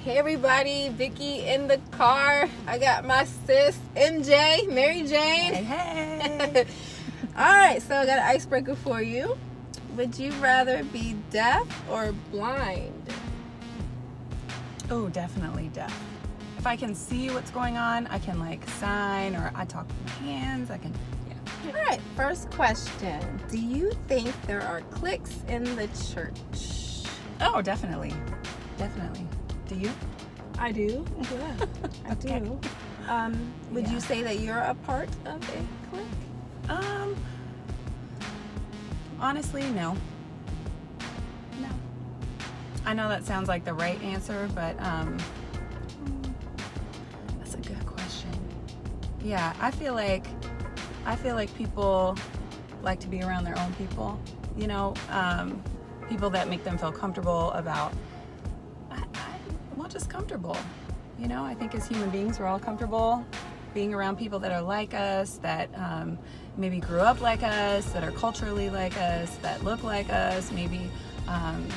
Hey everybody, Vicky in the car. I got my sis MJ, Mary Jane. Hey. Alright, so I got an icebreaker for you. Would you rather be deaf or blind? Oh, definitely deaf. If I can see what's going on, I can sign, or I talk with my hands, I can, yeah. Alright, first question. Do you think there are cliques in the church? Oh, definitely. Definitely. Do you? I do. Yeah, I Okay. do. Would Yeah. you say that you're a part of a clique? Honestly, no. No. I know that sounds like the right answer, but that's a good question. Yeah, I feel like people like to be around their own people, people that make them feel comfortable about, well, just comfortable. I think as human beings, we're all comfortable being around people that are like us, that maybe grew up like us, that are culturally like us, that look like us. Maybe I'm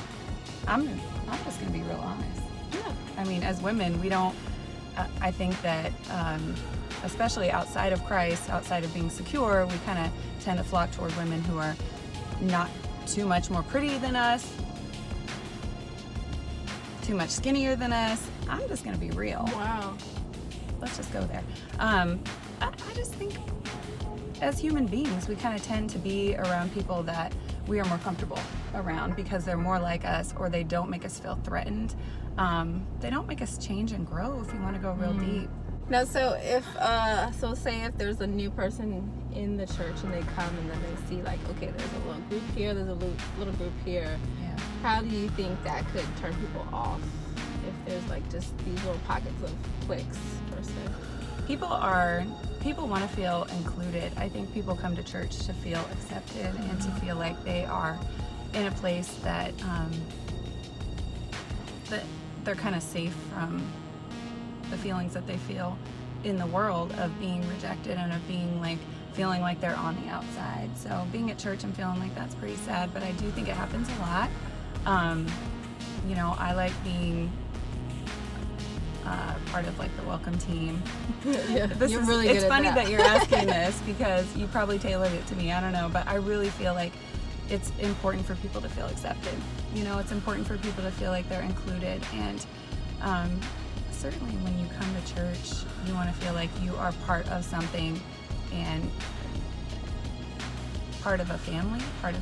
just gonna be real honest. Yeah. I mean, as women, we don't. I think that especially outside of Christ, outside of being secure, we kind of tend to flock toward women who are not too much more pretty than us, too much skinnier than us. I'm just gonna be real. Wow. Let's just go there. I just think as human beings, we kind of tend to be around people that we are more comfortable around because they're more like us, or they don't make us feel threatened. They don't make us change and grow if you want to go real deep. Now, so say if there's a new person in the church and they come and then they see okay, there's a little group here, there's a little group here. Yeah. How do you think that could turn people off if there's just these little pockets of cliques per se? People want to feel included. I think people come to church to feel accepted and to feel like they are in a place that that they're kind of safe from the feelings that they feel in the world of being rejected and of being feeling like they're on the outside. So being at church and feeling like that's pretty sad, but I do think it happens a lot. I like being part of the welcome team. Yeah, It's funny that you're asking this because you probably tailored it to me. I don't know, but I really feel like it's important for people to feel accepted. It's important for people to feel like they're included, and certainly when you come to church, you want to feel like you are part of something and part of a family, part of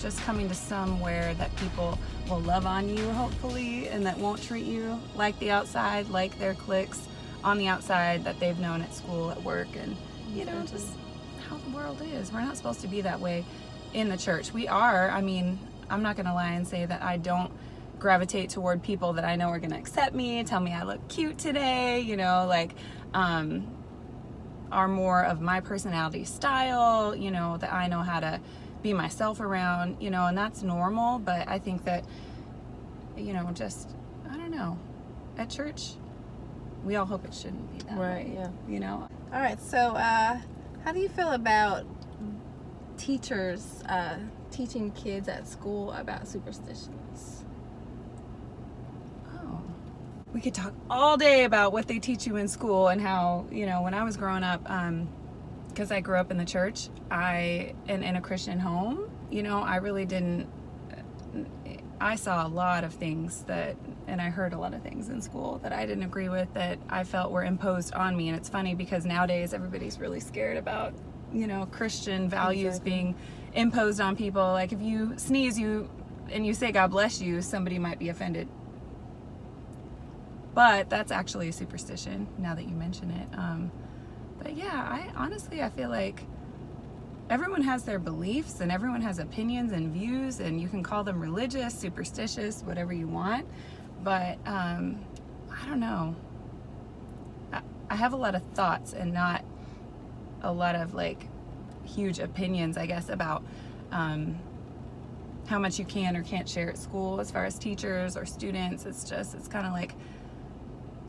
just coming to somewhere that people will love on you, hopefully, and that won't treat you like the outside, like their cliques on the outside that they've known at school, at work, and just how the world is. We're not supposed to be that way in the church. We are. I mean, I'm not gonna lie and say that I don't gravitate toward people that I know are gonna accept me, tell me I look cute today, are more of my personality style, that I know how to be myself around, and that's normal. But I think that, just, I don't know, at church, we all hope it shouldn't be that Right, way. yeah. All right, so how do you feel about teachers teaching kids at school about superstitions? Oh, we could talk all day about what they teach you in school and how, when I was growing up, because I grew up in the church, and in a Christian home, I really didn't, I saw a lot of things and I heard a lot of things in school that I didn't agree with, that I felt were imposed on me. And it's funny because nowadays everybody's really scared about, Christian values being imposed on people. Like if you sneeze and you say God bless you, somebody might be offended. But that's actually a superstition now that you mention it. But yeah, I feel like everyone has their beliefs and everyone has opinions and views, and you can call them religious, superstitious, whatever you want. But I don't know. I have a lot of thoughts and not a lot of huge opinions, I guess, about how much you can or can't share at school as far as teachers or students. It's kind of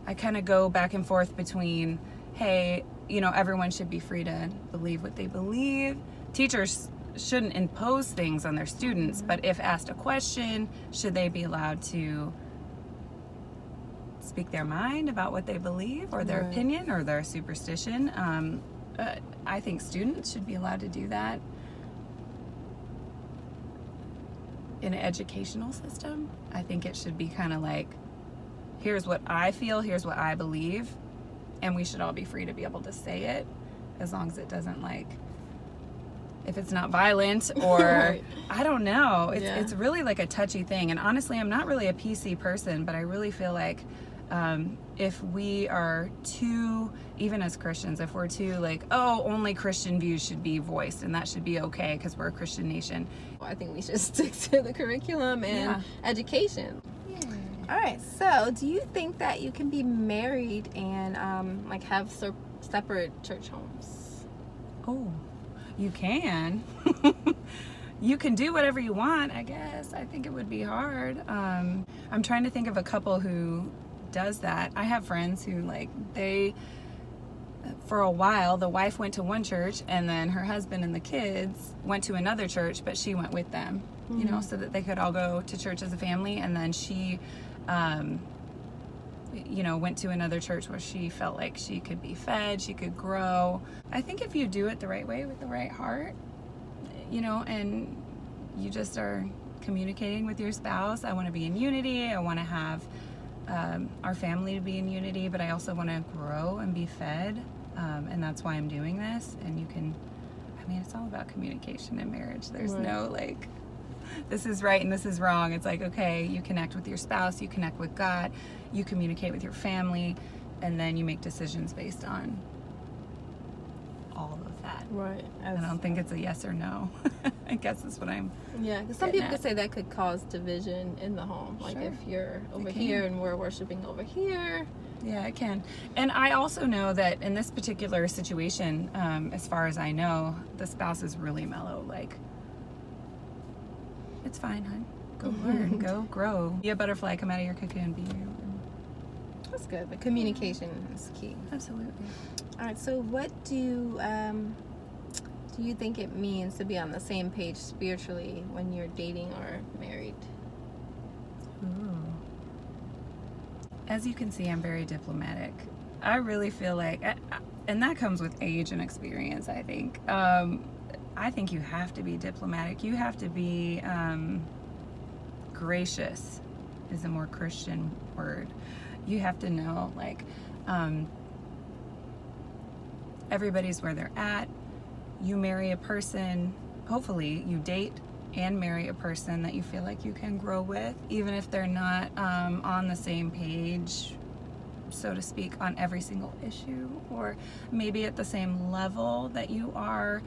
I kind of go back and forth between, hey, everyone should be free to believe what they believe. Teachers shouldn't impose things on their students, but if asked a question, should they be allowed to speak their mind about what they believe or their Right. opinion or their superstition. I think students should be allowed to do that in an educational system. I think it should be kind of like, here's what I feel, here's what I believe, and we should all be free to be able to say it, as long as it doesn't, like, if it's not violent or Right. I don't know. Yeah. It's really like a touchy thing. And honestly, I'm not really a PC person, but I really feel like if we are too, even as Christians, if we're too like, oh, only Christian views should be voiced and that should be okay because we're a Christian nation. I think we should stick to the curriculum and Yeah. education. All right, so do you think that you can be married and like have separate church homes? Oh, you can. You can do whatever you want, I guess. I think it would be hard. I'm trying to think of a couple who does that. I have friends who, like, for a while, the wife went to one church and then her husband and the kids went to another church, but she went with them, you know, so that they could all go to church as a family. And then she, you know, went to another church where she felt like she could be fed, she could grow. I think if you do it the right way with the right heart, you know, and you just are communicating with your spouse, I want to be in unity, I want to have our family to be in unity, but I also want to grow and be fed, and that's why I'm doing this. And you can, I mean, it's all about communication in marriage. There's Right. no like, this is right and this is wrong. It's like, okay, you connect with your spouse, you connect with God, you communicate with your family, and then you make decisions based on all of that. Right. I don't think it's a yes or no. I guess that's what I'm. Yeah, because some getting people at. could say that could cause division in the home. Like Sure. if you're over can. here and we're worshiping over here. Yeah, it can. And I also know that in this particular situation, as far as I know, the spouse is really mellow. Like, it's fine, hon. Go learn, go grow. Be a butterfly, come out of your cocoon, be you. That's good. But communication is key. Absolutely. All right. So what do you think it means to be on the same page spiritually when you're dating or married? Ooh. As you can see, I'm very diplomatic. I really feel like, and that comes with age and experience, I think. I think you have to be diplomatic. You have to be gracious, is a more Christian word. You have to know, like, everybody's where they're at. You marry a person, hopefully you date and marry a person that you feel like you can grow with, even if they're not on the same page, so to speak, on every single issue, or maybe at the same level that you are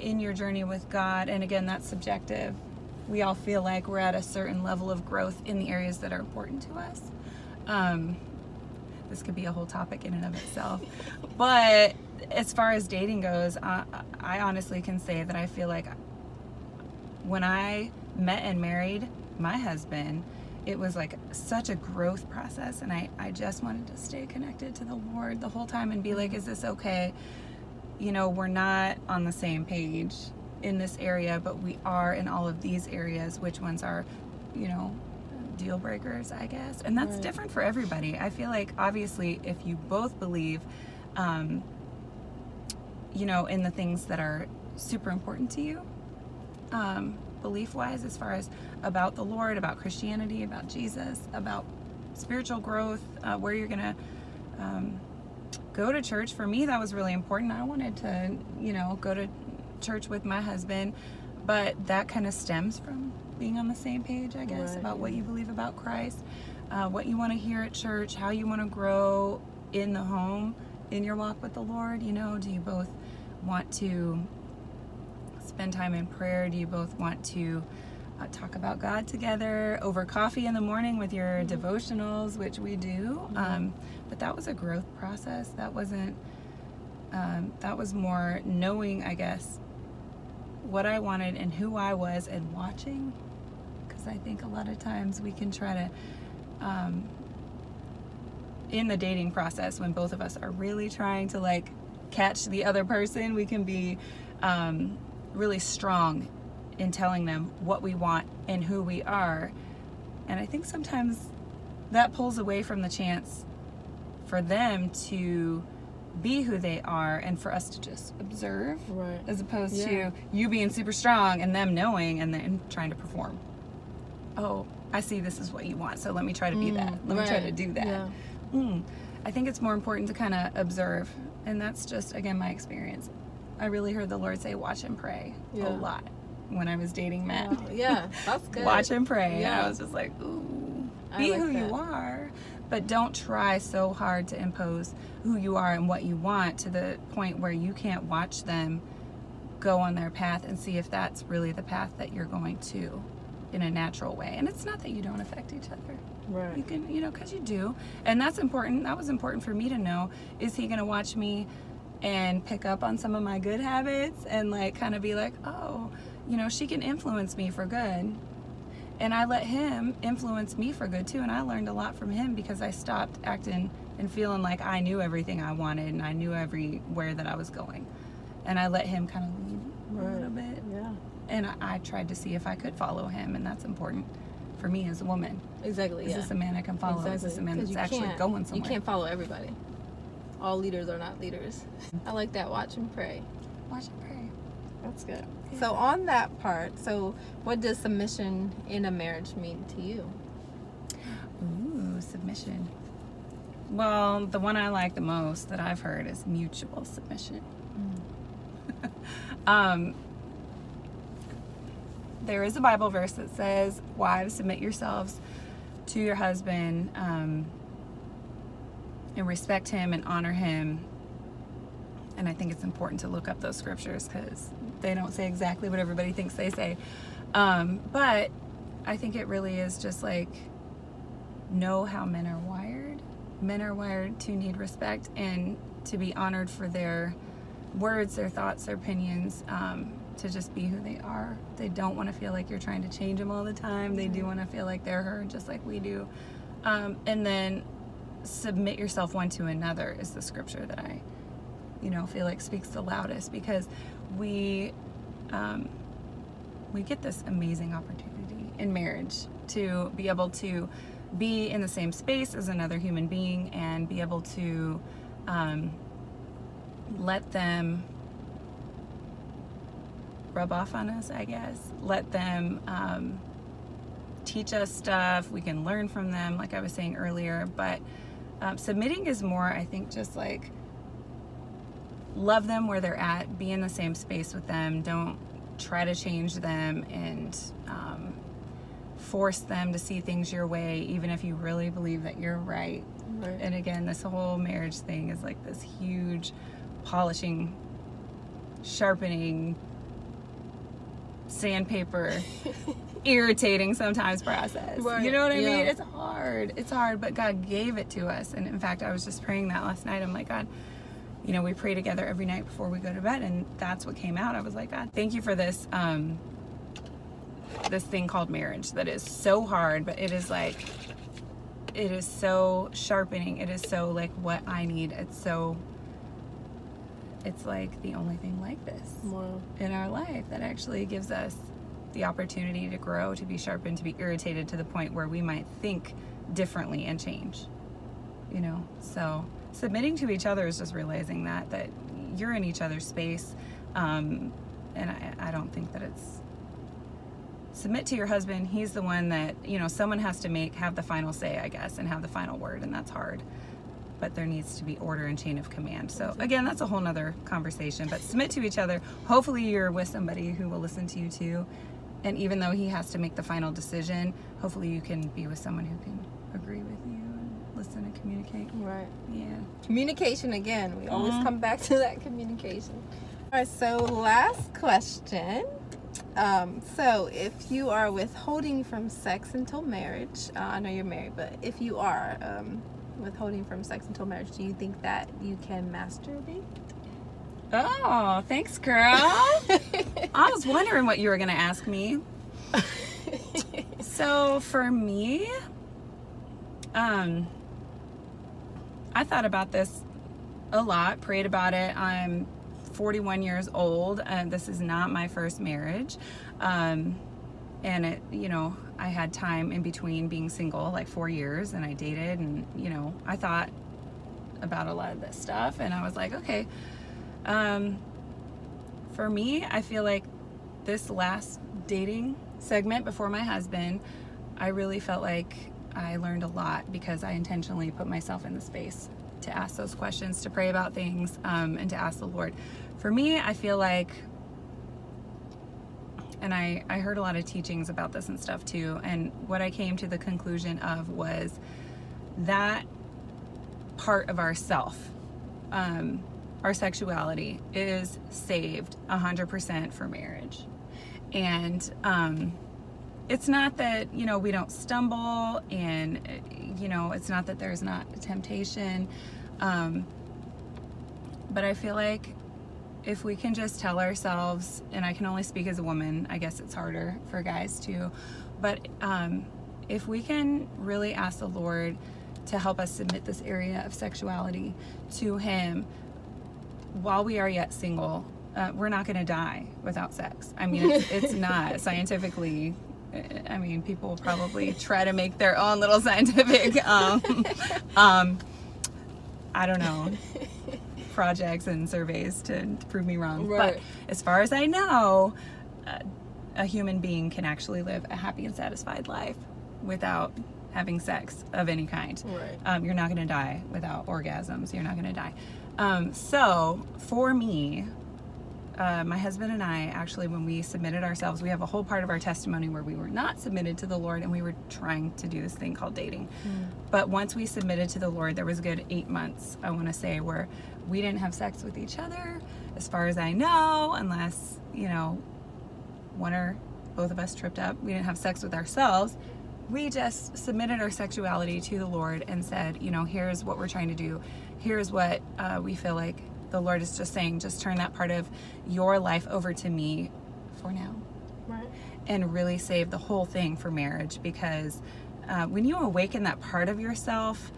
in your journey with God. And again, that's subjective. We all feel like we're at a certain level of growth in the areas that are important to us. This could be a whole topic in and of itself. But as far as dating goes, I honestly can say that I feel like when I met and married my husband, it was like such a growth process. And I just wanted to stay connected to the Lord the whole time and be like, is this okay? You know, we're not on the same page in this area, but we are in all of these areas. Which ones are, you know, deal breakers, I guess. And that's Right. different for everybody. I feel like obviously if you both believe, you know, in the things that are super important to you, belief wise, as far as about the Lord, about Christianity, about Jesus, about spiritual growth, where you're gonna go to church. For me, that was really important. I wanted to, you know, go to church with my husband, but that kind of stems from being on the same page, I guess, Right. about what you believe about Christ, what you want to hear at church, how you want to grow in the home, in your walk with the Lord. You know, do you both want to spend time in prayer? Do you both want to talk about God together over coffee in the morning with your devotionals, which we do? But that was a growth process. That wasn't, that was more knowing, I guess, what I wanted and who I was and watching. Because I think a lot of times we can try to, in the dating process, when both of us are really trying to like catch the other person, we can be really strong in telling them what we want and who we are. And I think sometimes that pulls away from the chance for them to be who they are and for us to just observe, Right. as opposed to you being super strong and them knowing and then trying to perform. Oh, I see this is what you want, so let me try to be that. Let me try to do that. Yeah. I think it's more important to kind of observe, and that's just, again, my experience. I really heard the Lord say watch and pray a lot when I was dating Matt. Wow. Yeah, that's good. Watch and pray. Yeah. And I was just like, ooh, I be like who that. you are, but don't try so hard to impose who you are and what you want to the point where you can't watch them go on their path and see if that's really the path that you're going to in a natural way. And it's not that you don't affect each other. Right. You can, because you do. And that's important. That was important for me to know. Is he going to watch me and pick up on some of my good habits and like kind of be like, oh, she can influence me for good. And I let him influence me for good too. And I learned a lot from him because I stopped acting and feeling like I knew everything I wanted and I knew everywhere that I was going. And I let him kind of lead a little bit. Yeah. And I tried to see if I could follow him. And that's important for me as a woman. Exactly. Is this a man I can follow? Exactly. Is this a man 'Cause that's you actually can't- going somewhere? You can't follow everybody. All leaders are not leaders. I like that. Watch and pray. Watch and pray. That's good. Yeah. So on that part, so what does submission in a marriage mean to you? Ooh, submission. Well, the one I like the most that I've heard is mutual submission. There is a Bible verse that says, wives, submit yourselves to your husband and respect him and honor him. And I think it's important to look up those scriptures because they don't say exactly what everybody thinks they say. But I think it really is just like, know how men are wired. Men are wired to need respect and to be honored for their words, their thoughts, their opinions, to just be who they are. They don't want to feel like you're trying to change them all the time. They do want to feel like they're heard just like we do. And then submit yourself one to another is the scripture that I feel like speaks the loudest, because we get this amazing opportunity in marriage to be able to be in the same space as another human being and be able to let them rub off on us, I guess. Let them teach us stuff. We can learn from them, like I was saying earlier. But submitting is more, I think, just like love them where they're at, be in the same space with them. Don't try to change them and force them to see things your way, even if you really believe that you're right. Right. And again, this whole marriage thing is like this huge polishing, sharpening, sandpaper, irritating sometimes process. Right. You know what I Yeah. mean? It's hard, but God gave it to us. And in fact, I was just praying that last night. I'm like, God, we pray together every night before we go to bed, and that's what came out. I was like, God, thank you for this this thing called marriage that is so hard, but it is so sharpening. It is so like what I need. It's like the only thing like this in our life that actually gives us the opportunity to grow, to be sharpened, to be irritated to the point where we might think differently and change. So submitting to each other is just realizing that you're in each other's space, and I don't think that it's submit to your husband. He's the one that someone has to have the final say, I guess, and have the final word, and that's hard. But there needs to be order and chain of command. So again, that's a whole nother conversation. But submit to each other. Hopefully you're with somebody who will listen to you too. And even though he has to make the final decision, hopefully you can be with someone who can agree with you and listen and communicate. Right. Yeah. Communication again. We always come back to that communication. All right, so last question. So if you are withholding from sex until marriage, I know you're married, but if you are withholding from sex until marriage, do you think that you can masturbate? Oh, thanks, girl. I was wondering what you were going to ask me. So for me, I thought about this a lot, prayed about it. I'm 41 years old, and this is not my first marriage. And it, you know, I had time in between being single, like 4 years, and I dated, and, you know, I thought about a lot of this stuff, and I was like, okay, for me, I feel like this last dating segment before my husband, I really felt like I learned a lot because I intentionally put myself in the space to ask those questions, to pray about things, and to ask the Lord. For me, I feel like, and I heard a lot of teachings about this and stuff too, and what I came to the conclusion of was that part of ourself, our sexuality, is saved 100% for marriage. And it's not that, you know, we don't stumble, and, you know, it's not that there's not a temptation, but I feel like if we can just tell ourselves, and I can only speak as a woman, I guess it's harder for guys too, but if we can really ask the Lord to help us submit this area of sexuality to Him while we are yet single, we're not going to die without sex. I mean, it's not scientifically, I mean, people probably try to make their own little scientific, I don't know, projects and surveys to prove me wrong. Right. But as far as I know, a human being can actually live a happy and satisfied life without having sex of any kind. Right. You're not going to die without orgasms. You're not going to die. So for me, my husband and I, actually, when we submitted ourselves, we have a whole part of our testimony where we were not submitted to the Lord, and we were trying to do this thing called dating. But once we submitted to the Lord, there was a good 8 months, I want to say, where we didn't have sex with each other, as far as I know, unless, you know, one or both of us tripped up. We didn't have sex with ourselves. We just submitted our sexuality to the Lord and said, you know, here's what we're trying to do. Here's what we feel like the Lord is just saying, just turn that part of your life over to me for now. Right. And really save the whole thing for marriage, because when you awaken that part of yourself,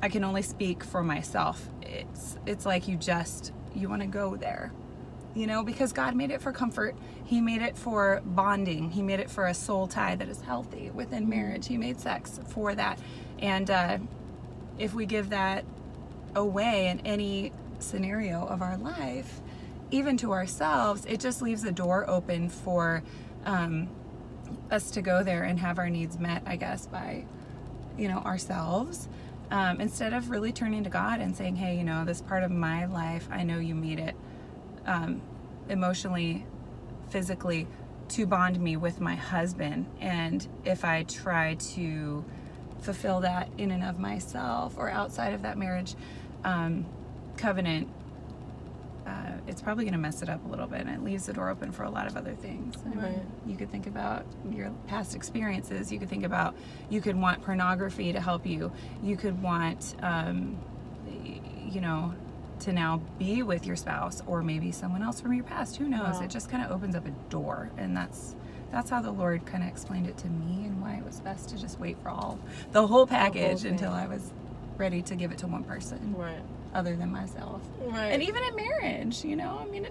I can only speak for myself. It's like you want to go there, you know, because God made it for comfort. He made it for bonding. He made it for a soul tie that is healthy within marriage. He made sex for that. And if we give that away in any scenario of our life, even to ourselves, it just leaves a door open for us to go there and have our needs met, I guess, by, you know, ourselves, instead of really turning to God and saying, hey, you know, this part of my life, I know you made it emotionally, physically, to bond me with my husband, and if I try to fulfill that in and of myself or outside of that marriage covenant, it's probably going to mess it up a little bit, and it leaves the door open for a lot of other things. I mean, you could think about your past experiences. You could want pornography to help you. You could want, you know, to now be with your spouse, or maybe someone else from your past. Who knows? It just kind of opens up a door, and that's how the Lord kind of explained it to me, and why it was best to just wait for the whole package until I was ready to give it to one person. Right. Other than myself. Right. And even in marriage, you know, I mean,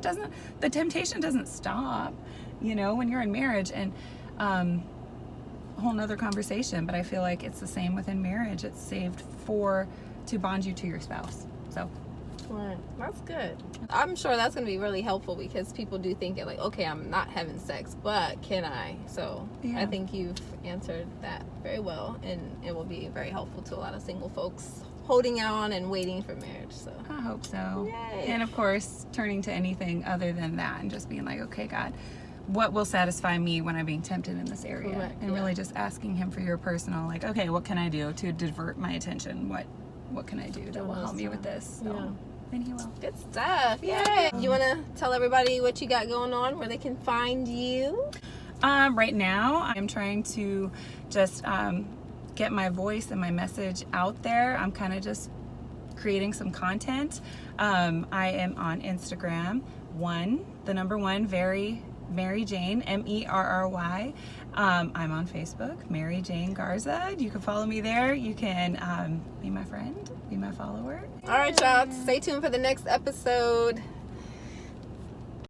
the temptation doesn't stop, you know, when you're in marriage, and a whole nother conversation, but I feel like it's the same within marriage. It's saved to bond you to your spouse. So. Right. That's good. I'm sure that's going to be really helpful, because people do think it like, okay, I'm not having sex, but can I? So yeah. I think you've answered that very well, and it will be very helpful to a lot of single folks holding on and waiting for marriage. So I hope so. Yay. And of course, turning to anything other than that, and just being like, okay, God, what will satisfy me when I'm being tempted in this area? Correct, and really just asking Him for your personal, like, okay, what can I do to divert my attention? What can I do that will help me with this? So, yeah. Then He will. Good stuff. Yay. You want to tell everybody what you got going on, where they can find you? Right now, I'm trying to just get my voice and my message out there. I'm kind of just creating some content. I am on Instagram, the number one, Mary Jane, Merry. I'm on Facebook, Mary Jane Garza. You can follow me there. You can be my friend, be my follower. All right, y'all. Stay tuned for the next episode.